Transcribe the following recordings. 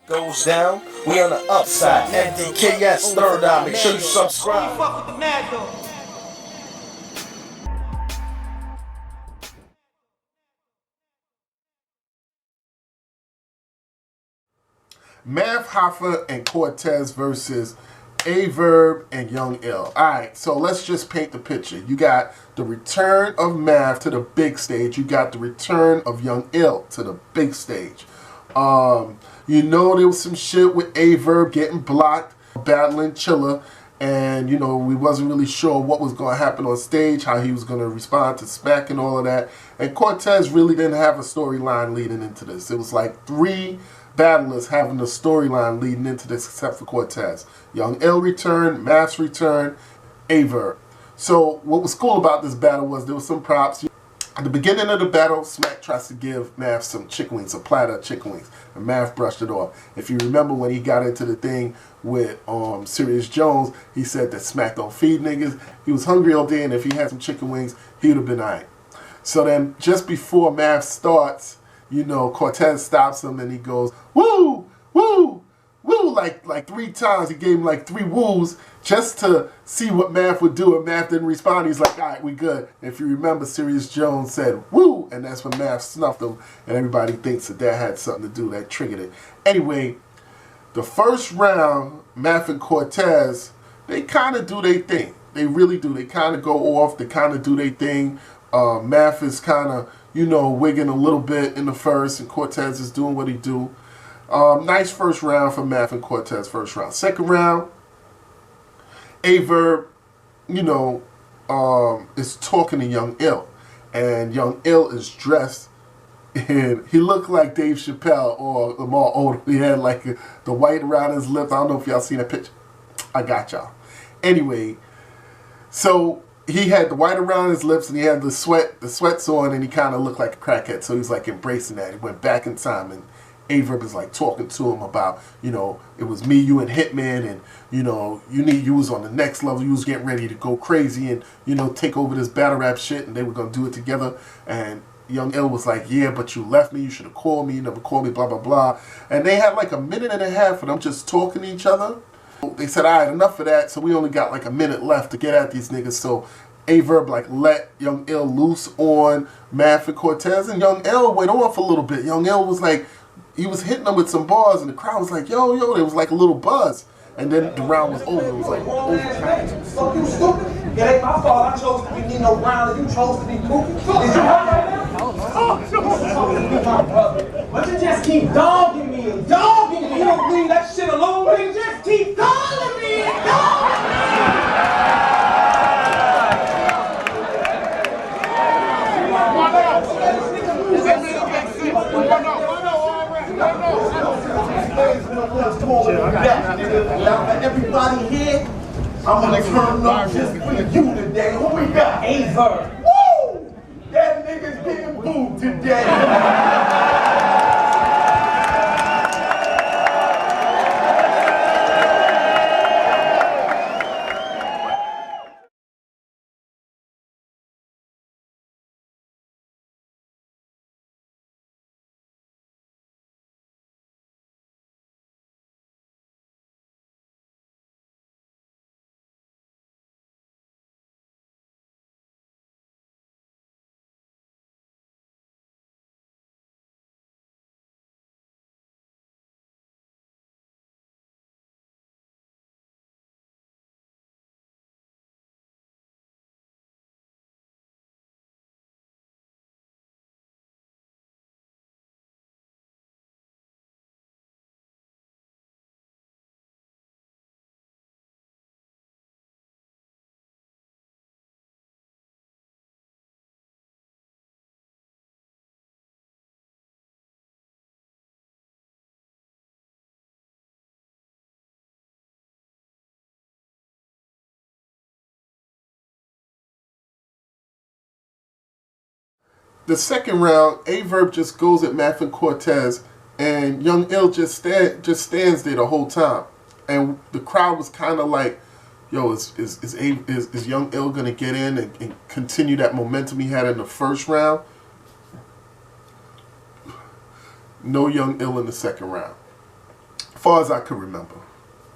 goes down, we on the upside. MDKS, third eye, make sure you subscribe. Fuck with the Mad Dog. Math Hoffa and Cortez versus A-Verb and Young Ill. Alright, so let's just paint the picture. You got the return of Math to the big stage. You got the return of Young Ill to the big stage. You know there was some shit with A-Verb getting blocked, battling Chilla, and you know we wasn't really sure what was going to happen on stage, how he was going to respond to Smack and all of that. And Cortez really didn't have a storyline leading into this. It was like three battlers having a storyline leading into this except for Cortez. Young Ill returned, Math's return, A-Verb. So what was cool about this battle was there was some props. At the beginning of the battle, Smack tries to give Math some chicken wings, a platter of chicken wings, and Math brushed it off. If you remember when he got into the thing with Serious Jones, he said that Smack don't feed niggas. He was hungry all day, and if he had some chicken wings, he would have been alright. So then, just before Math starts, you know, Cortez stops him and he goes, woo, woo, woo, like 3 times. He gave him like 3 woos just to see what Math would do, and Math didn't respond. He's like, all right, we good. If you remember, Serious Jones said, woo, and that's when Math snuffed him, and everybody thinks that that had something to do, that triggered it. Anyway, the first round, Math and Cortez, they kind of do their thing. They really do. They kind of go off. They kind of do their thing. Math is kind of, you know, wigging a little bit in the first, and Cortez is doing what he do. Nice first round for Math and Cortez, first round. Second round, A-Verb, you know, is talking to Young Ill. And Young Ill is dressed in, he looked like Dave Chappelle or Lamar Odom. He had like the white around his lips. I don't know if y'all seen that picture. I got y'all. Anyway, so he had the white around his lips and he had the sweats on, and he kind of looked like a crackhead. So he was like embracing that. He went back in time, and A-Verb is like talking to him about, you know, it was me, you, and Hitman, and you know, you was on the next level. You was getting ready to go crazy and, you know, take over this battle rap shit, and they were gonna do it together. And Young Ill was like, yeah, but you left me. You should have called me. You never called me. Blah blah blah. And they had like a minute and a half of them just talking to each other. They said, all right, enough of that. So we only got like a minute left to get at these niggas. So A-Verb like let Young Ill loose on Math and Cortez, and Young Ill went off a little bit. Young Ill was like, he was hitting them with some bars, and the crowd was like, yo, yo, there was like a little buzz. And then the round was over. It was like overtime. Fuck you, stupid. It ain't my fault. I chose to be in no round, and you chose to be goofy. Is you hurt right now? But you just keep dogging me and dogging me. You don't leave that shit alone, nigga. Just keep dogging me and dogging everybody here, I'm gonna turn up just for you today. Who we got? A-Verb. Woo! That nigga's getting booed today. The second round, A-Verb just goes at Math and Cortez, and Young Ill just stands there the whole time. And the crowd was kind of like, yo, is Young Ill gonna get in and continue that momentum he had in the first round? No Young Ill in the second round. far as I could remember.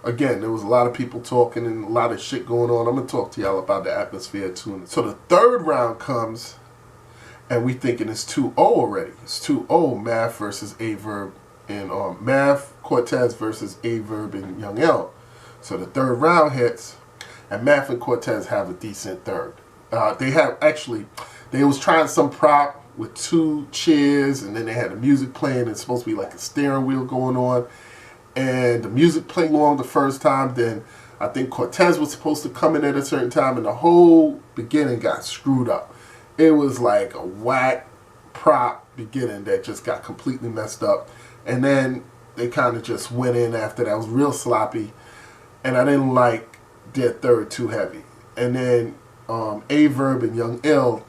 Again, there was a lot of people talking and a lot of shit going on. I'm going to talk to y'all about the atmosphere too. So the third round comes, and we thinking it's 2-0 already. It's 2-0, Math versus A-Verb, and Math, Cortez versus A-Verb and Young Ill. So the third round hits, and Math and Cortez have a decent third. They was trying some prop with 2 chairs, and then they had the music playing. It's supposed to be like a steering wheel going on. And the music played along the first time. Then I think Cortez was supposed to come in at a certain time, and the whole beginning got screwed up. It was like a whack prop beginning that just got completely messed up. And then they kind of just went in after that. It was real sloppy, and I didn't like their third too heavy. And then A-Verb and Young Ill,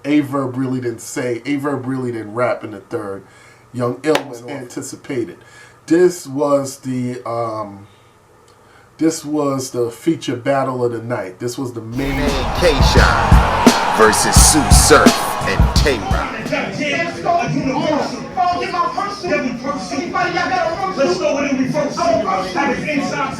A-Verb really didn't rap in the third. Young Ill was anticipated. This was the feature battle of the night. This was the main. K-Shine versus Sue Surf and Tay Roc. Let's go with it reverse. That is inside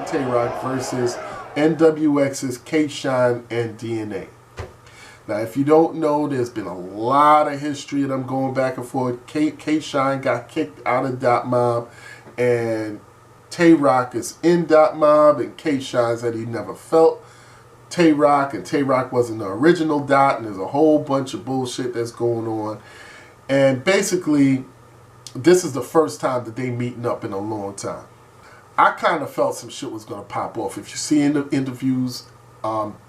Tay Roc versus NWX's K-Shine and DNA. Now, if you don't know, there's been a lot of history of them going back and forth. K-Shine got kicked out of Dot Mob, and Tay Roc is in Dot Mob, and K-Shine said he never felt Tay Roc, and Tay Roc wasn't the original Dot, and there's a whole bunch of bullshit that's going on. And basically, this is the first time that they meeting up in a long time. I kind of felt some shit was going to pop off. If you see in the interviews,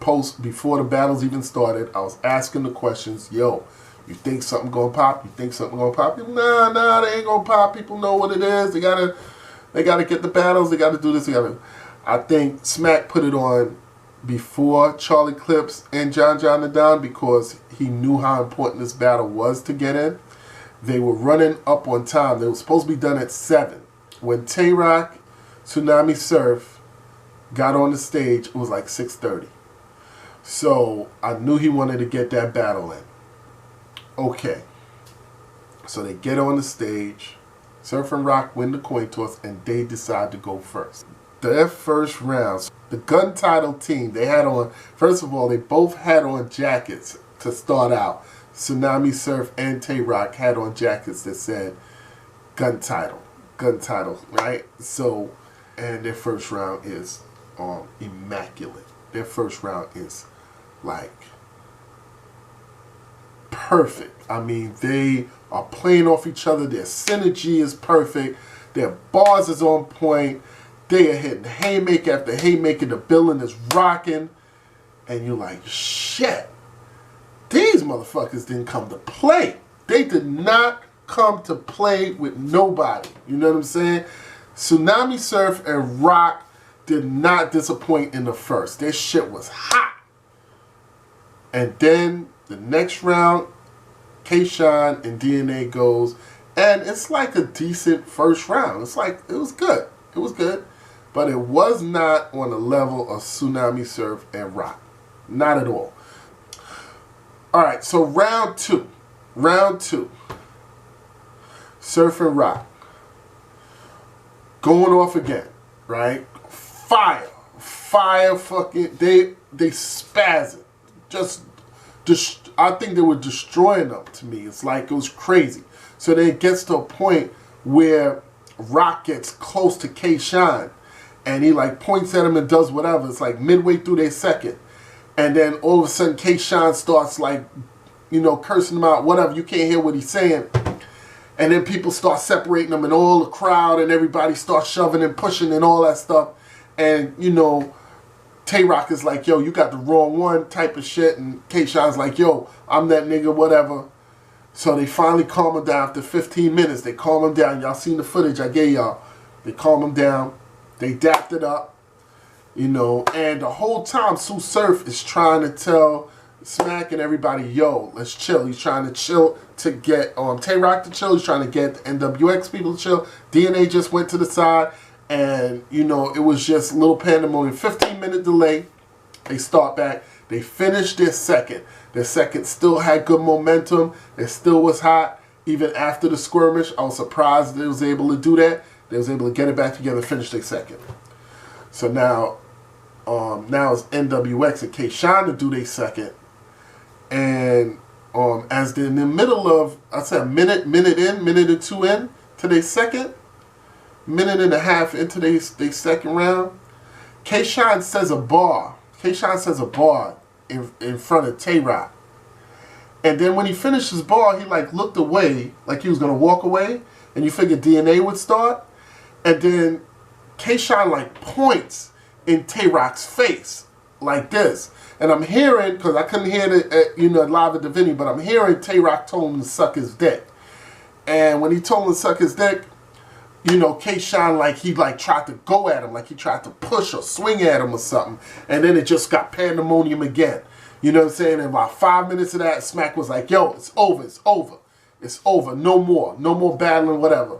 post before the battles even started, I was asking the questions, yo, you think something going to pop? You think something going to pop? Nah, they ain't going to pop. People know what it is. They gotta get the battles. They got to do this. I think Smack put it on before Charlie Clips and John the Don because he knew how important this battle was to get in. They were running up on time. They were supposed to be done at 7. When Tay Roc, Tsunami Surf got on the stage, it was like 6:30. So I knew he wanted to get that battle in. Okay. So they get on the stage. Surf and Rock win the coin toss, and they decide to go first. Their first round, the gun title team, they had on, first of all, they both had on jackets to start out. Tsunami Surf and Tay Roc had on jackets that said gun title, right? So, and their first round is immaculate. Their first round is like perfect. I mean, they are playing off each other. Their synergy is perfect. Their bars is on point. They are hitting haymaker after haymaker. The building is rocking. And you're like, shit. These motherfuckers didn't come to play. They did not come to play with nobody. You know what I'm saying? Tsunami Surf and Rock did not disappoint in the first. Their shit was hot. And then the next round, K-Shine and DNA goes, and it's like a decent first round. It's like, it was good. It was good. But it was not on the level of Tsunami Surf and Rock. Not at all. Alright, so round two. Round two. Surf and Roc. Going off again, right? Fire fucking, they spazzing. I think they were destroying them to me. It's like, it was crazy. So then it gets to a point where Roc gets close to K-Shine and he like points at him and does whatever. It's like midway through their second. And then all of a sudden K-Shine starts like, you know, cursing him out, whatever. You can't hear what he's saying. And then people start separating them and all the crowd and everybody starts shoving and pushing and all that stuff. And, you know, Tay Roc is like, yo, you got the wrong one type of shit. And K-Shine's like, yo, I'm that nigga, whatever. So they finally calm him down after 15 minutes. They calm him down. Y'all seen the footage I gave y'all. They calm him down. They dapped it up, you know. And the whole time, Tsu Surf is trying to tell Smack and everybody, yo, let's chill. He's trying to chill to get Tay Roc to chill. He's trying to get the NWX people to chill. DNA just went to the side. And, you know, it was just a little pandemonium. 15-minute delay. They start back. They finished their second. Their second still had good momentum. It still was hot. Even after the skirmish, I was surprised they was able to do that. They was able to get it back together and finish their second. So now it's NWX and K-Shine to do their second. And as they're in the middle of, I'd say a minute and two in to their second, minute and a half into their second round, K-Shine says a bar. K-Shine says a bar in front of Tay Roc. And then when he finished his bar, he like looked away, like he was going to walk away. And you figured DNA would start. And then K-Shine like points in Tay Roc's face like this. And I'm hearing, because I couldn't hear it, you know, live at the venue, but I'm hearing Tay Roc told him to suck his dick. And when he told him to suck his dick, you know, K-Shine, like, he, like, tried to go at him, like he tried to push or swing at him or something. And then it just got pandemonium again. You know what I'm saying? And about 5 minutes of that, Smack was like, yo, it's over, it's over. It's over, no more battling, whatever.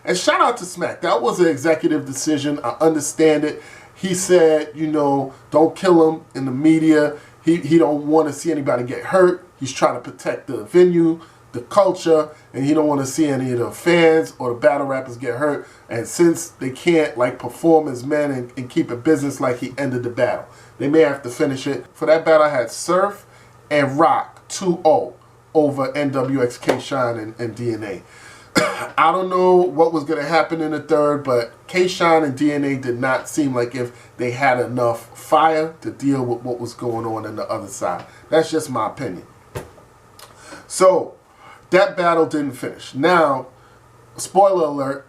And shout out to Smack. That was an executive decision. I understand it. He said, you know, don't kill him in the media. He don't want to see anybody get hurt. He's trying to protect the venue, the culture, and he don't want to see any of the fans or the battle rappers get hurt. And since they can't like perform as men and keep it business, like he ended the battle, they may have to finish it. For that battle, I had Surf and Roc 2-0 over NWX, K-Shine, and DNA. I don't know what was going to happen in the third, but K-Shine and DNA did not seem like if they had enough fire to deal with what was going on the other side. That's just my opinion. So that battle didn't finish. Now, spoiler alert,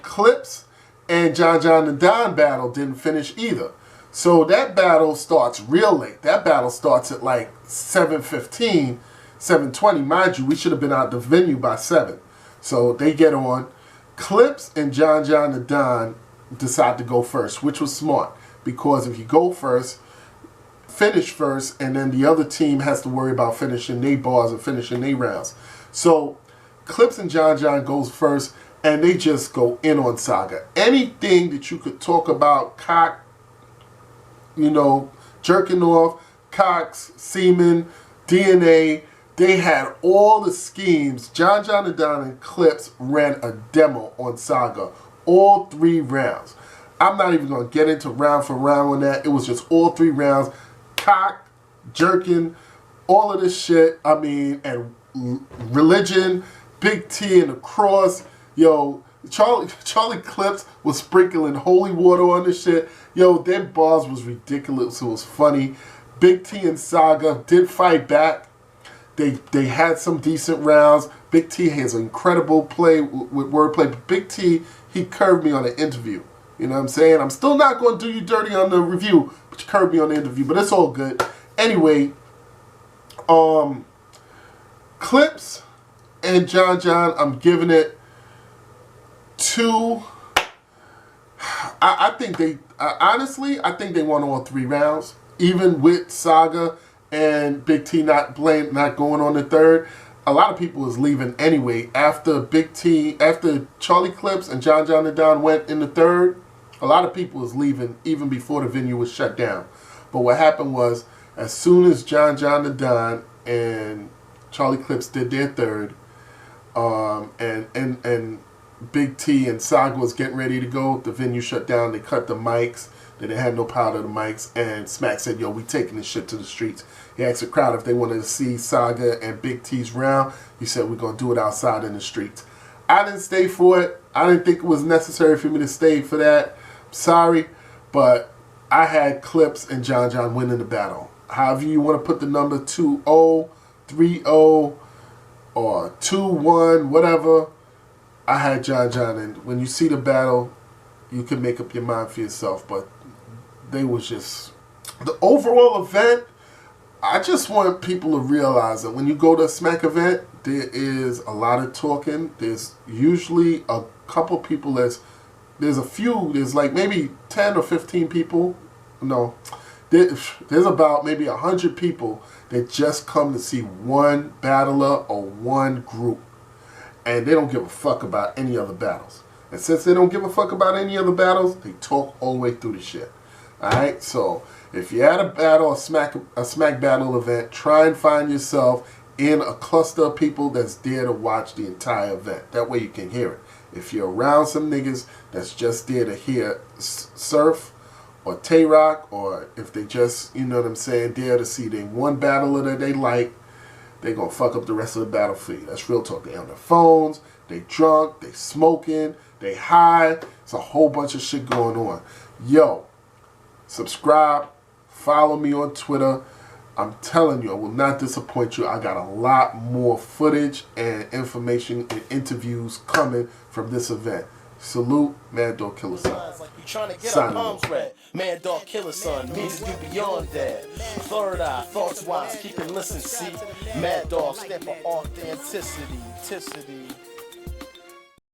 Clips and John the Don battle didn't finish either. So that battle starts real late. That battle starts at like 7:15, 7:20. Mind you, we should have been out the venue by 7. So they get on. Clips and John the Don decide to go first, which was smart. Because if you go first, finish first, and then the other team has to worry about finishing their bars and finishing their rounds. So Clips and John goes first, and they just go in on Saga. Anything that you could talk about, cock, you know, jerking off, cocks, semen, DNA, they had all the schemes. John the Don and Clips ran a demo on Saga, all 3 rounds. I'm not even going to get into round for round on that. It was just all 3 rounds. Cock, jerking, all of this shit. I mean, and religion, Big T and the cross. Yo, Charlie Clips was sprinkling holy water on this shit. Yo, their bars was ridiculous. It was funny. Big T and Saga did fight back. They had some decent rounds. Big T has incredible play with wordplay. But Big T, he curved me on an interview. You know what I'm saying? I'm still not going to do you dirty on the review, but you curved me on the interview. But it's all good. Anyway, Clips and John, I'm giving it 2. I think they, honestly, I think they won all 3 rounds. Even with Saga and Big T not going on the third. A lot of people was leaving anyway. After Charlie Clips and John the Don went in the third, a lot of people was leaving even before the venue was shut down. But what happened was, as soon as John the Don and Charlie Clips did their third, And Big T and Saga was getting ready to go. The venue shut down. They cut the mics. They didn't have no power to the mics. And Smack said, yo, we taking this shit to the streets. He asked the crowd if they wanted to see Saga and Big T's round. He said, we're going to do it outside in the streets. I didn't stay for it. I didn't think it was necessary for me to stay for that. I'm sorry. But I had Clips and John winning the battle. However you want to put the number 2-0, 3-0, or 2-1, whatever. I had John, and when you see the battle, you can make up your mind for yourself. But they was just... The overall event, I just want people to realize that when you go to a Smack event, there is a lot of talking. There's usually a couple people there's like maybe 10 or 15 people. No, there's about maybe 100 people that just come to see one battler or one group. And they don't give a fuck about any other battles. And since they don't give a fuck about any other battles, they talk all the way through the shit. Alright, so if you're at a battle, a smack battle event, try and find yourself in a cluster of people that's there to watch the entire event. That way you can hear it. If you're around some niggas that's just there to hear Surf or Tay Roc, or if they just, you know what I'm saying, there to see the one battler that they like, they gonna fuck up the rest of the battle for you. That's real talk. They on their phones, they drunk, they smoking, they high. It's a whole bunch of shit going on. Yo, subscribe, follow me on Twitter. I'm telling you, I will not disappoint you. I got a lot more footage and information and interviews coming from this event. Salute, Maddogkillerson. Like you trying to get our palms red. Maddogkillerson, me to do beyond that. Third eye, thoughts wise, keep it listen, see. Mad Dog stand for authenticity.